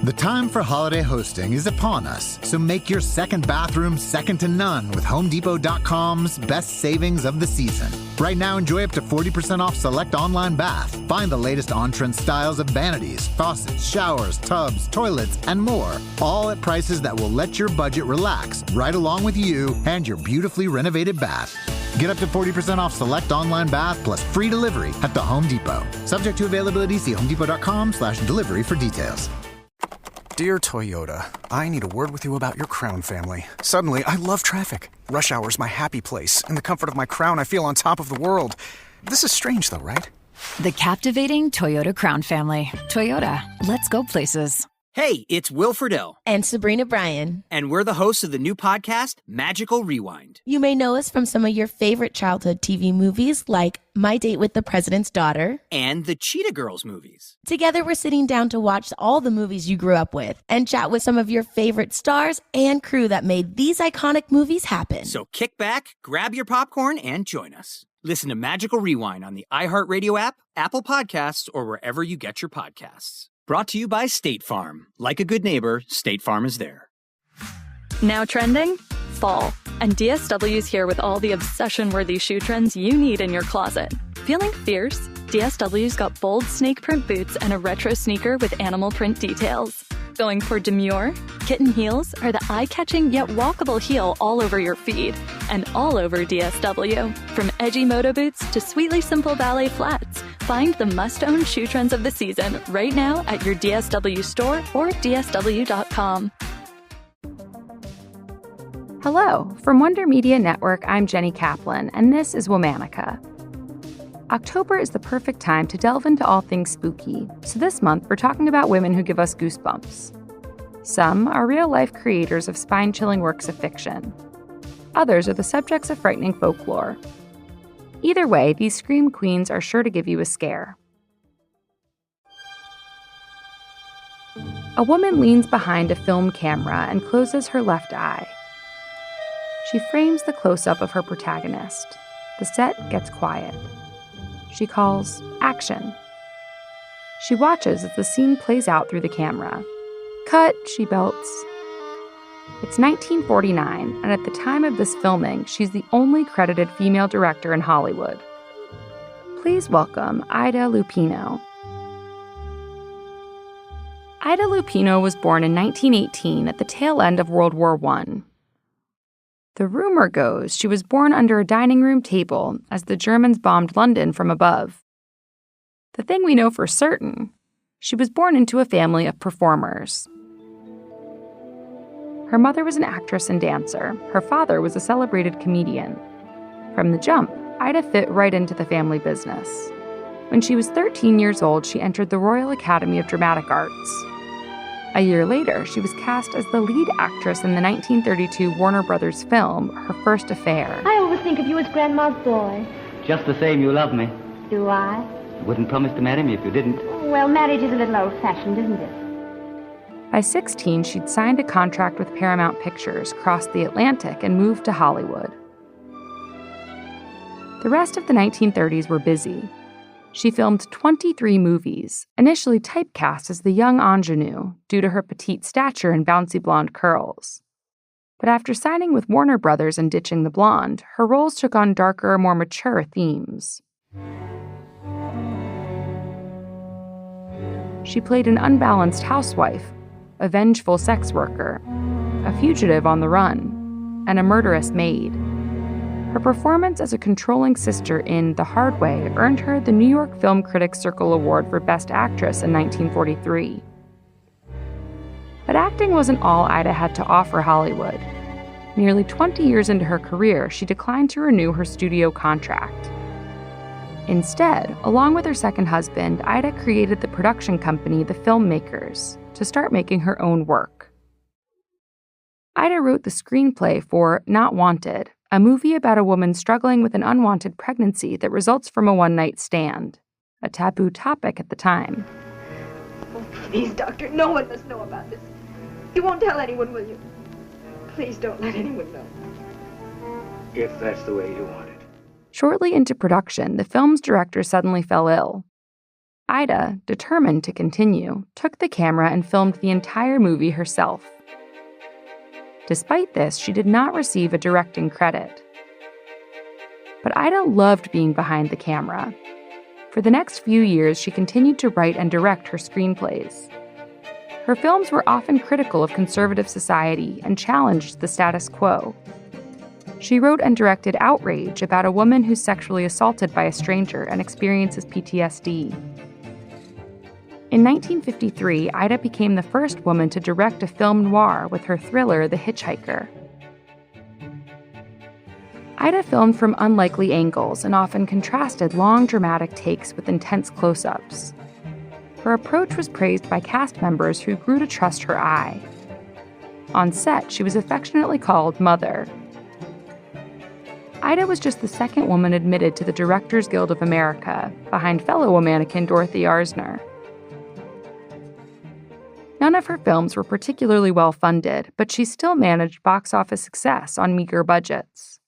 The time for holiday hosting is upon us, so make your second bathroom second to none with HomeDepot.com's best savings of the season. Right now, enjoy up to 40% off select online bath. Find the latest on-trend styles of vanities, faucets, showers, tubs, toilets, and more, all at prices that will let your budget relax right along with you and your beautifully renovated bath. Get up to 40% off select online bath plus free delivery at the Home Depot. Subject to availability, see HomeDepot.com/delivery for details. Dear Toyota, I need a word with you about your Crown family. Suddenly, I love traffic. Rush hour is my happy place. In the comfort of my Crown, I feel on top of the world. This is strange though, right? The captivating Toyota Crown family. Toyota, let's go places. Hey, it's Will Friedle. And Sabrina Bryan. And we're the hosts of the new podcast, Magical Rewind. You may know us from some of your favorite childhood TV movies like My Date with the President's Daughter. And the Cheetah Girls movies. Together, we're sitting down to watch all the movies you grew up with and chat with some of your favorite stars and crew that made these iconic movies happen. So kick back, grab your popcorn, and join us. Listen to Magical Rewind on the iHeartRadio app, Apple Podcasts, or wherever you get your podcasts. Brought to you by State Farm. Like a good neighbor, State Farm is there. Now trending? Fall. And DSW's here with all the obsession-worthy shoe trends you need in your closet. Feeling fierce? DSW's got bold snake print boots and a retro sneaker with animal print details. Going for demure? Kitten heels are the eye-catching yet walkable heel all over your feed. And all over DSW. From edgy moto boots to sweetly simple ballet flats. Find the must-own shoe trends of the season right now at your DSW store or DSW.com. Hello, from Wonder Media Network, I'm Jenny Kaplan, and this is Womanica. October is the perfect time to delve into all things spooky, so this month we're talking about women who give us goosebumps. Some are real-life creators of spine-chilling works of fiction. Others are the subjects of frightening folklore. Either way, these scream queens are sure to give you a scare. A woman leans behind a film camera and closes her left eye. She frames the close-up of her protagonist. The set gets quiet. She calls action. She watches as the scene plays out through the camera. Cut, she belts. It's 1949, and at the time of this filming, she's the only credited female director in Hollywood. Please welcome Ida Lupino. Ida Lupino was born in 1918 at the tail end of World War I. The rumor goes she was born under a dining room table as the Germans bombed London from above. The thing we know for certain, she was born into a family of performers. Her mother was an actress and dancer. Her father was a celebrated comedian. From the jump, Ida fit right into the family business. When she was 13 years old, she entered the Royal Academy of Dramatic Arts. A year later, she was cast as the lead actress in the 1932 Warner Brothers film, Her First Affair. I always think of you as Grandma's boy. Just the same, you love me. Do I? You wouldn't promise to marry me if you didn't. Well, marriage is a little old-fashioned, isn't it? By 16, she'd signed a contract with Paramount Pictures, crossed the Atlantic, and moved to Hollywood. The rest of the 1930s were busy. She filmed 23 movies, initially typecast as the young ingenue due to her petite stature and bouncy blonde curls. But after signing with Warner Brothers and ditching the blonde, her roles took on darker, more mature themes. She played an unbalanced housewife, a vengeful sex worker, a fugitive on the run, and a murderous maid. Her performance as a controlling sister in The Hard Way earned her the New York Film Critics Circle Award for Best Actress in 1943. But acting wasn't all Ida had to offer Hollywood. Nearly 20 years into her career, she declined to renew her studio contract. Instead, along with her second husband, Ida created the production company The Filmmakers to start making her own work. Ida wrote the screenplay for Not Wanted, a movie about a woman struggling with an unwanted pregnancy that results from a one-night stand, a taboo topic at the time. Oh, please, Doctor, no one must know about this. You won't tell anyone, will you? Please don't let anyone know. If that's the way you want it. Shortly into production, the film's director suddenly fell ill. Ida, determined to continue, took the camera and filmed the entire movie herself. Despite this, she did not receive a directing credit. But Ida loved being behind the camera. For the next few years, she continued to write and direct her screenplays. Her films were often critical of conservative society and challenged the status quo. She wrote and directed Outrage, about a woman who's sexually assaulted by a stranger and experiences PTSD. In 1953, Ida became the first woman to direct a film noir with her thriller The Hitchhiker. Ida filmed from unlikely angles and often contrasted long dramatic takes with intense close-ups. Her approach was praised by cast members who grew to trust her eye. On set, she was affectionately called Mother. Ida was just the second woman admitted to the Directors Guild of America, behind fellow Womanica Dorothy Arzner. None of her films were particularly well-funded, but she still managed box office success on meager budgets.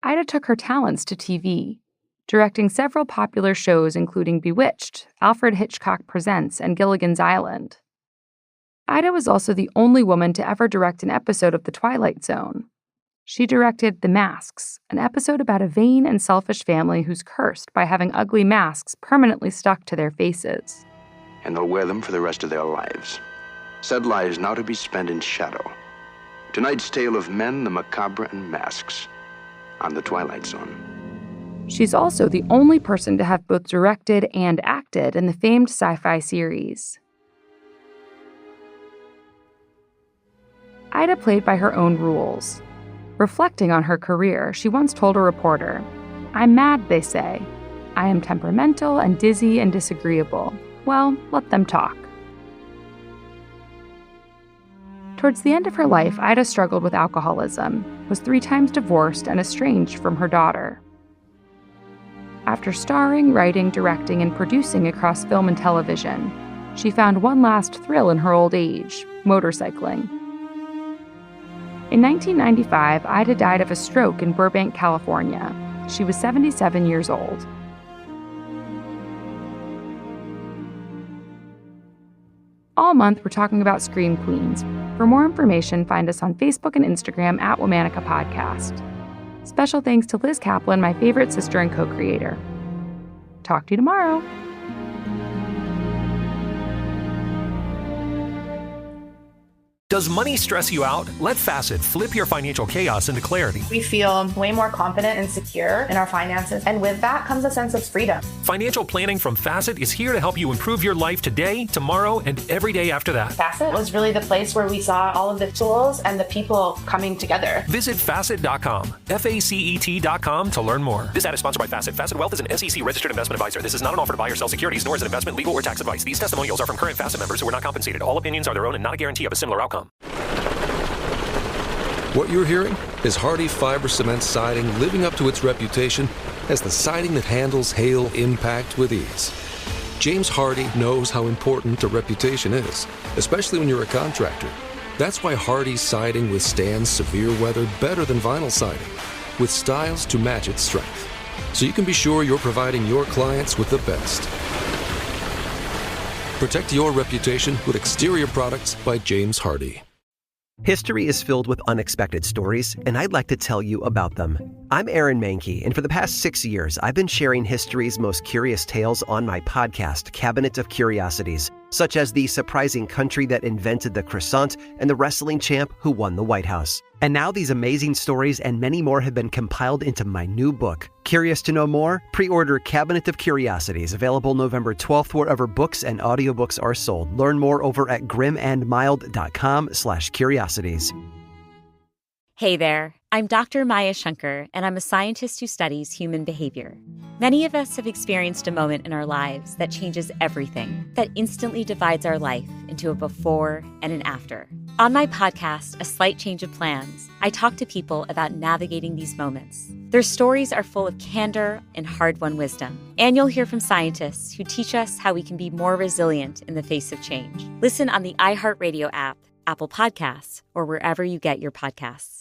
Ida took her talents to TV, directing several popular shows including Bewitched, Alfred Hitchcock Presents, and Gilligan's Island. Ida was also the only woman to ever direct an episode of The Twilight Zone. She directed The Masks, an episode about a vain and selfish family who's cursed by having ugly masks permanently stuck to their faces. And they'll wear them for the rest of their lives. Said lives now to be spent in shadow. Tonight's tale of men, the macabre, and masks on The Twilight Zone. She's also the only person to have both directed and acted in the famed sci-fi series. Ida played by her own rules. Reflecting on her career, she once told a reporter, "I'm mad, they say. I am temperamental and dizzy and disagreeable. Well, let them talk." Towards the end of her life, Ida struggled with alcoholism, was 3 times divorced, and estranged from her daughter. After starring, writing, directing, and producing across film and television, she found one last thrill in her old age: motorcycling. In 1995, Ida died of a stroke in Burbank, California. She was 77 years old. All month, we're talking about Scream Queens. For more information, find us on Facebook and Instagram at Womanica Podcast. Special thanks to Liz Kaplan, my favorite sister and co-creator. Talk to you tomorrow. Does money stress you out? Let Facet flip your financial chaos into clarity. We feel way more confident and secure in our finances, and with that comes a sense of freedom. Financial planning from Facet is here to help you improve your life today, tomorrow, and every day after that. Facet was really the place where we saw all of the tools and the people coming together. Visit Facet.com, FACET.com to learn more. This ad is sponsored by Facet. Facet Wealth is an SEC-registered investment advisor. This is not an offer to buy or sell securities, nor is it investment, legal, or tax advice. These testimonials are from current Facet members who are not compensated. All opinions are their own and not a guarantee of a similar outcome. What you're hearing is Hardie Fiber Cement Siding living up to its reputation as the siding that handles hail impact with ease. James Hardie knows how important a reputation is, especially when you're a contractor. That's why Hardie's siding withstands severe weather better than vinyl siding, with styles to match its strength. So you can be sure you're providing your clients with the best. Protect your reputation with exterior products by James Hardie. History is filled with unexpected stories, and I'd like to tell you about them. I'm Aaron Mahnke, and for the past 6 years, I've been sharing history's most curious tales on my podcast, Cabinet of Curiosities, such as the surprising country that invented the croissant and the wrestling champ who won the White House. And now these amazing stories and many more have been compiled into my new book. Curious to know more? Pre-order Cabinet of Curiosities, available November 12th wherever books and audiobooks are sold. Learn more over at grimandmild.com/curiosities. Hey there, I'm Dr. Maya Shankar, and I'm a scientist who studies human behavior. Many of us have experienced a moment in our lives that changes everything, that instantly divides our life into a before and an after. On my podcast, A Slight Change of Plans, I talk to people about navigating these moments. Their stories are full of candor and hard-won wisdom. And you'll hear from scientists who teach us how we can be more resilient in the face of change. Listen on the iHeartRadio app, Apple Podcasts, or wherever you get your podcasts.